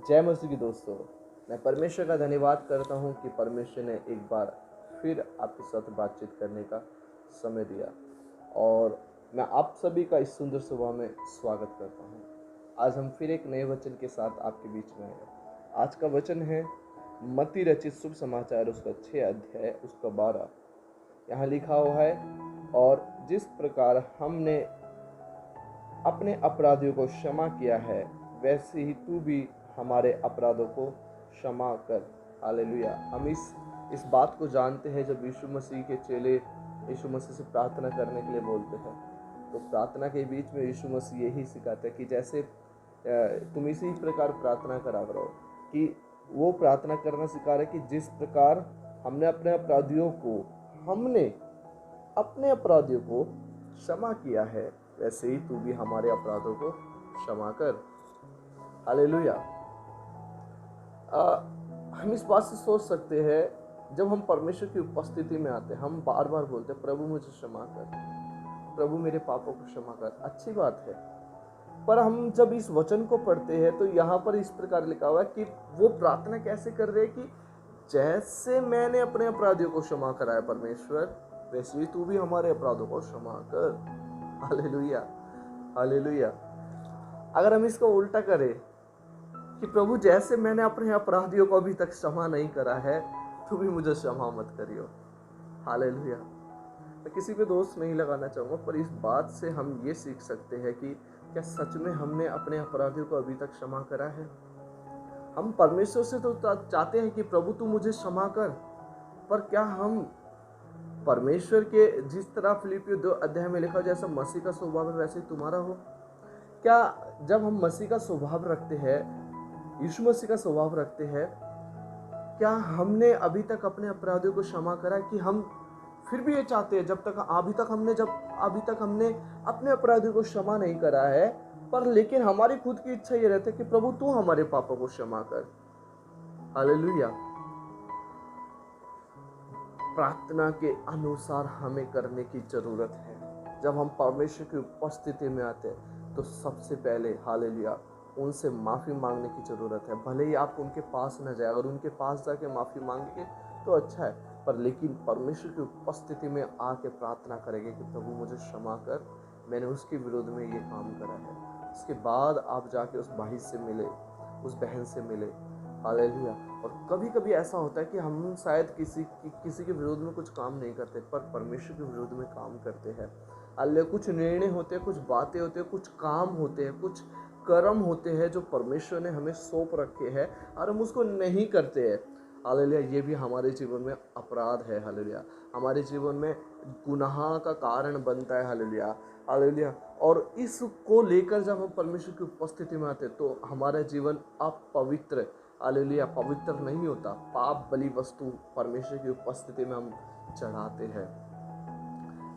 जय मसीह की दोस्तों, मैं परमेश्वर का धन्यवाद करता हूँ कि परमेश्वर ने एक बार फिर आपके साथ बातचीत करने का समय दिया और मैं आप सभी का इस सुंदर सुबह में स्वागत करता हूँ। आज हम फिर एक नए वचन के साथ आपके बीच में आए। आज का वचन है मत्ती रचित शुभ समाचार उसका 6 अध्याय उसका 12। यहाँ लिखा हुआ है, और जिस प्रकार हमने अपने अपराधियों को क्षमा किया है वैसे ही तू भी हमारे अपराधों को क्षमा कर। हालेलुया। हम इस बात को जानते हैं, जब यीशु मसीह के चेले यीशु मसीह से प्रार्थना करने के लिए बोलते हैं तो प्रार्थना के बीच में यीशु मसीह यही सिखाते हैं कि जैसे तुम इसी प्रकार प्रार्थना करा करो, कि वो प्रार्थना करना सिखा रहे कि जिस प्रकार हमने अपने अपराधियों को क्षमा किया है वैसे ही तू भी हमारे अपराधों को क्षमा कर। हालेलुया। हम इस बात से सोच सकते हैं, जब हम परमेश्वर की उपस्थिति में आते हैं हम बार बार बोलते हैं, प्रभु मुझे क्षमा कर, प्रभु मेरे पापों को क्षमा कर। अच्छी बात है, पर हम जब इस वचन को पढ़ते हैं तो यहाँ पर इस प्रकार लिखा हुआ है कि वो प्रार्थना कैसे कर रहे हैं कि जैसे मैंने अपने अपराधियों को क्षमा कराया परमेश्वर, वैसे ही तू भी हमारे अपराधों को क्षमा कर। Hallelujah, hallelujah. अगर हम इसको उल्टा करें कि प्रभु जैसे मैंने अपने अपराधियों को अभी तक क्षमा नहीं करा है, तू भी मुझे क्षमा मत करियो। हालेलुया। मैं किसी पे दोष नहीं लगाना चाहूँगा, पर इस बात से हम ये सीख सकते हैं कि क्या सच में हमने अपने अपराधियों को अभी तक क्षमा करा है। हम परमेश्वर से तो चाहते हैं कि प्रभु तू मुझे क्षमा कर, पर क्या हम परमेश्वर के जिस तरह फिलिपियों 2 अध्याय में लिखा, जैसा मसीह का स्वभाव है वैसे ही तुम्हारा हो। क्या जब हम मसीह का स्वभाव रखते हैं, यीशु मसीह का स्वभाव रखते हैं, क्या हमने अभी तक अपने अपराधियों को क्षमा करा? कि हम फिर भी ये चाहते हैं, जब तक अभी तक हमने अपने अपराधियों को क्षमा नहीं करा है, पर लेकिन हमारी खुद की इच्छा ये रहती है कि प्रभु तू हमारे पापों को क्षमा कर। हालेलुया। प्रार्थना के अनुसार हमें करने की जरूरत है। जब हम परमेश्वर की उपस्थिति में आते हैं तो सबसे पहले हालेलुया उनसे माफ़ी मांगने की ज़रूरत है। भले ही आप उनके पास न जाए, अगर उनके पास जाके माफ़ी मांगेंगे तो अच्छा है, पर लेकिन परमेश्वर की उपस्थिति में आके प्रार्थना करेंगे कि प्रभु मुझे क्षमा कर, मैंने उसके विरोध में ये काम करा है। उसके बाद आप जाके उस भाई से मिले, उस बहन से मिले। हालेलुया। और कभी कभी ऐसा होता है कि हम शायद किसी के विरोध में कुछ काम नहीं करते, पर परमेश्वर के विरोध में काम करते हैं। हालेलुया। कुछ निर्णय होते हैं, कुछ बातें होते हैं, कुछ काम होते हैं, कुछ कर्म होते हैं जो परमेश्वर ने हमें सौंप रखे हैं और हम उसको नहीं करते हैं। हालेलुया। ये भी हमारे जीवन में अपराध है। हालेलुया। हमारे जीवन में गुनाह का कारण बनता है। Hallelujah, hallelujah. और इसको लेकर जब हम परमेश्वर की उपस्थिति में आते हैं तो हमारा जीवन अपवित्र, हालेलुया, पवित्र नहीं होता। पाप बलि वस्तु परमेश्वर की उपस्थिति में हम चढ़ाते हैं।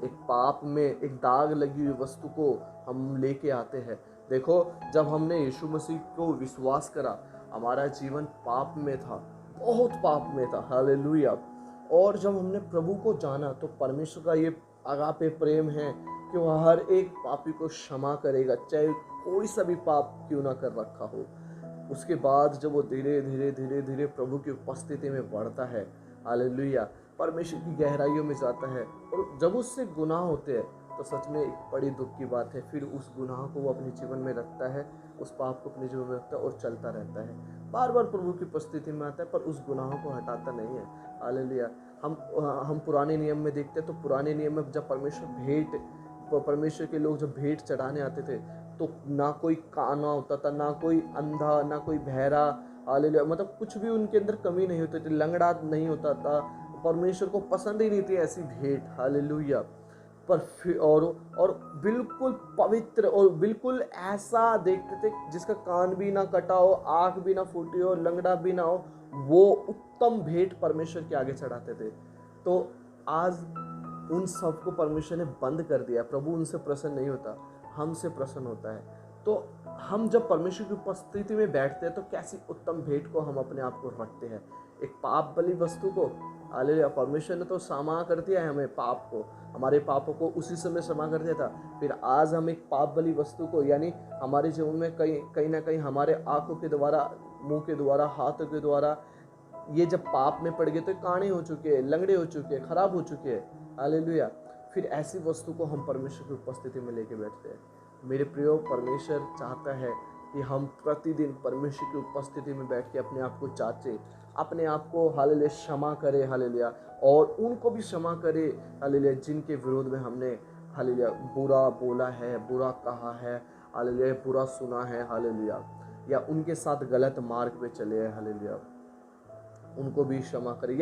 एक पाप में एक दाग लगी हुई वस्तु को हम लेके आते हैं। देखो, जब हमने यीशु मसीह को विश्वास करा, हमारा जीवन पाप में था, बहुत पाप में था। हालेलुया। और जब हमने प्रभु को जाना तो परमेश्वर का ये अगापे प्रेम है कि वह हर एक पापी को क्षमा करेगा, चाहे कोई सा भी पाप क्यों ना कर रखा हो। उसके बाद जब वो धीरे धीरे धीरे धीरे प्रभु की उपस्थिति में बढ़ता है, हालेलुया, परमेश्वर की गहराइयों में जाता है, और जब उससे गुनाह होते हैं तो सच में एक बड़ी दुख की बात है। फिर उस गुनाह को वो अपने जीवन में रखता है, उस पाप को अपने जीवन में रखता है और चलता रहता है। बार बार प्रभु की उपस्थिति में आता है, पर उस गुनाह को हटाता नहीं है। हालेलुया। हम पुराने नियम में देखते हैं तो पुराने नियम में जब परमेश्वर के लोग जब भेंट चढ़ाने आते थे तो ना कोई काना होता था, ना कोई अंधा, ना कोई बहरा। हालेलुया। मतलब कुछ भी उनके अंदर कमी नहीं होती थी, लंगड़ा नहीं होता था। परमेश्वर को पसंद ही नहीं थी ऐसी भेंट। हालेलुया। पर फिर और बिल्कुल पवित्र और बिल्कुल ऐसा देखते थे जिसका कान भी ना कटा हो, आँख भी ना फूटी हो, लंगड़ा भी ना हो, वो उत्तम भेंट परमेश्वर के आगे चढ़ाते थे। तो आज उन सबको परमेश्वर ने बंद कर दिया। प्रभु उनसे प्रसन्न नहीं होता, हमसे प्रसन्न होता है। तो हम जब परमेश्वर की उपस्थिति में बैठते हैं तो कैसी उत्तम भेंट को हम अपने आप को रखते हैं, एक पाप बलि वस्तु को। हालेलुया। परमेश्वर ने तो क्षमा कर दिया है हमें, पाप को, हमारे पापों को उसी समय क्षमा कर दिया था। फिर आज हम एक पाप बलि वस्तु को, यानी हमारे जीवन में कहीं ना कहीं हमारे आंखों के द्वारा मुंह के द्वारा, हाथों के द्वारा ये जब पाप में पड़ गए तो काणे हो चुके हैं, लंगड़े हो चुके हैं, खराब हो चुके हैं। हालेलुया। फिर ऐसी वस्तु को हम परमेश्वर की उपस्थिति में लेके बैठते हैं। मेरे प्रियो, परमेश्वर चाहता है कि हम प्रतिदिन परमेश्वर की उपस्थिति में बैठ के अपने आप को जांचे, अपने आप को हालेलुया क्षमा करे, हालेलुया, और उनको भी क्षमा करे, हालेलुया, जिनके विरोध में हमने हालेलुया बुरा बोला है, बुरा कहा है, हालेलुया, बुरा सुना है, हालेलुया, या उनके साथ गलत मार्ग पे चले हैं, हालेलुया, उनको भी क्षमा करे।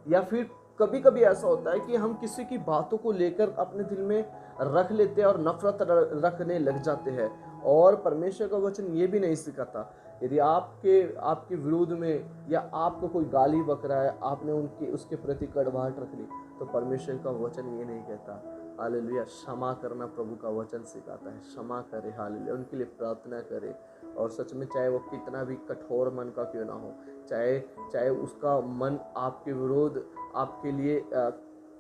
या फिर कभी कभी ऐसा होता है कि हम किसी की बातों को लेकर अपने दिल में रख लेते हैं और नफरत रखने लग जाते हैं। और परमेश्वर का वचन ये भी नहीं सिखाता, यदि आपके विरोध में या आपको कोई गाली बक रहा है, आपने उनकी उसके प्रति कड़वाहट रख ली, तो परमेश्वर का वचन ये नहीं कहता। हालेलुया, क्षमा करना प्रभु का वचन सिखाता है। क्षमा करे, हालेलुया, उनके लिए प्रार्थना करे। और सच में चाहे वो कितना भी कठोर मन का क्यों ना हो, चाहे उसका मन आपके विरोध, आपके लिए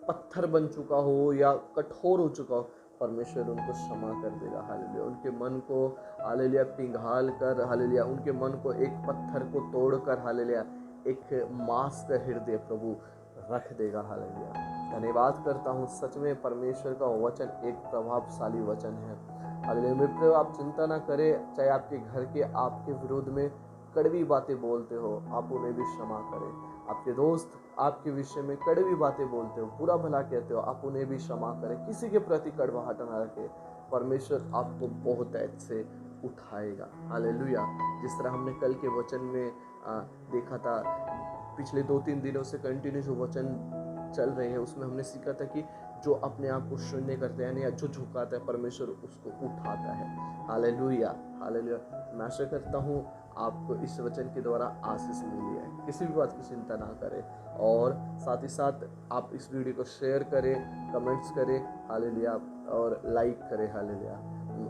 पत्थर बन चुका हो या कठोर हो चुका हो, परमेश्वर उनको क्षमा कर देगा। हालेलुया, उनके मन को हालेलुया पिघाल कर, हालेलुया, उनके मन को एक पत्थर को तोड़कर, हालेलुया, एक मांस का हृदय प्रभु रख देगा। हालेलुया, धन्यवाद करता हूँ। सच में परमेश्वर का वचन एक प्रभावशाली वचन है। हालेलुया, मेरे प्रिय, आप चिंता ना करें, चाहे आपके घर के आपके विरोध में कड़वी बातें बोलते हो, आप उन्हें भी क्षमा करें। आपके दोस्त आपके विषय में कड़वी बातें बोलते हो, बुरा भला कहते हो, आप उन्हें भी क्षमा करें। किसी के प्रति कड़वाहट न रखें। परमेश्वर आपको बहुत ऐसे उठाएगा। हालेलुया, जिस तरह हमने कल के वचन में देखा था, पिछले 2-3 दिनों से कंटिन्यू जो वचन चल रहे हैं, उसमें हमने सीखा था कि जो अपने आप को शून्य करते हैं या जो झुकाता है, परमेश्वर उसको उठाता है। Hallelujah, hallelujah. मैं आशा करता हूँ आपको इस वचन के द्वारा आशीष मिली है। किसी भी बात की चिंता ना करें, और साथ ही साथ आप इस वीडियो को शेयर करें, कमेंट्स करें, हालेलुया, और लाइक करें, हालेलुया।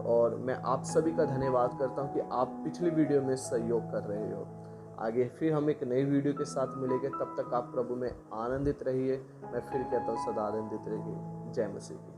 और मैं आप सभी का धन्यवाद करता हूँ कि आप पिछली वीडियो में सहयोग कर रहे हो। आगे फिर हम एक नई वीडियो के साथ मिलेंगे। तब तक आप प्रभु में आनंदित रहिए। मैं फिर कहता हूँ, सदा आनंदित रहिए। जय मसीह की।